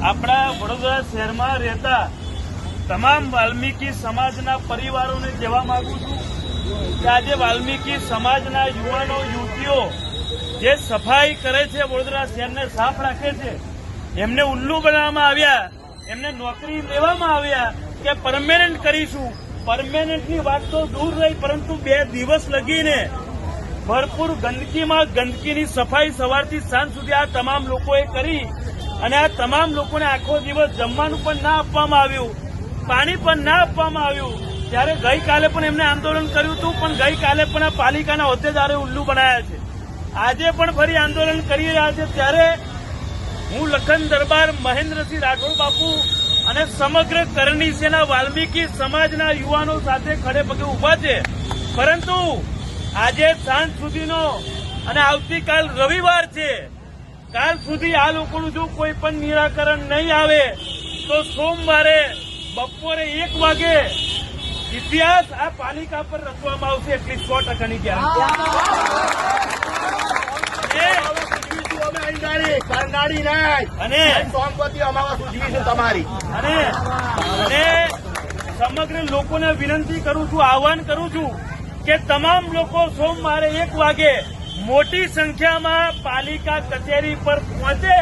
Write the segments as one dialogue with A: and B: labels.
A: આપણા વડોદરા શહેરમાં રહેતા તમામ વાલ્મીકી સમાજના પરિવારોને કહેવા માંગુ છું કે આજે વાલ્મીકી સમાજના યુવાનો યુવતીઓ જે સફાઈ કરે છે, વડોદરા શહેરને સાફ રાખે છે, એમને ઉલ્લુ બનાવવામાં આવ્યા, એમને નોકરી લેવામાં આવ્યા કે પરમેનન્ટ કરીશું. પરમેનન્ટની વાત તો દૂર રહી, પરંતુ 2 દિવસ લગીને ભરપૂર ગંદકીની સફાઈ સવારથી સાંજ સુધી આ તમામ લોકોએ કરી અને આ તમામ લોકોને આખો દિવસ જમવાનું પણ ના આપવામાં આવ્યું, પાણી પણ ના આપવામાં આવ્યું. ત્યારે ગઈકાલે પણ એમને આંદોલન કર્યું હતું, પણ ગઈકાલે પણ આ પાલિકાના હોદ્દેદારે ઉલ્લુ બનાવ્યા છે. આજે પણ ફરી આંદોલન કરી રહ્યા છે. ત્યારે હું લખન દરબાર મહેન્દ્રસિંહ રાઠોડ બાપુ અને સમગ્ર કરણી સેના વાલ્મીકી સમાજના યુવાનો સાથે ખડે પગે ઉભા છે. પરંતુ આજે સાંજ સુધીનો અને આવતીકાલ રવિવાર છે, કાલ સુધી આ લોકોનું જો કોઈ પણ નિરાકરણ નહીં આવે તો સોમવારે બપોરે 1 વાગે ઇતિહાસ આ પાલિકા પર રચવામાં આવશે, એટલી 100%ની ગેરંટી. અને સમગ્ર લોકોને વિનંતી કરું છું, આહવાન કરું છું કે તમામ લોકો સોમવારે 1 વાગે મોટી સંખ્યામાં પાલિકા કચેરી પર પહોંચે,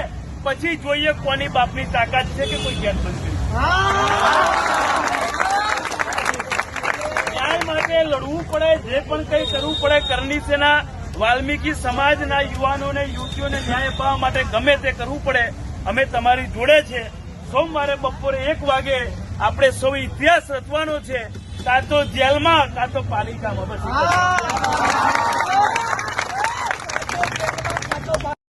A: પછી જોઈએ કોની બાપની તાકાત છે કે કોઈ ગેરબંધી. ન્યાય માટે લડવું પડે, જે પણ કંઈ કરવું પડે. કરણી સેના વાલ્મીકી સમાજના યુવાનોને યુવતીઓને ન્યાય અપાવવા માટે ગમે તે કરવું પડે. અમે તમારી જોડે છે. સોમવારે બપોરે 1 વાગે આપણે સૌ ઇતિહાસ રચવાનો છે, કાં તો જેલમાં કાં તો પાલિકામાં. બસ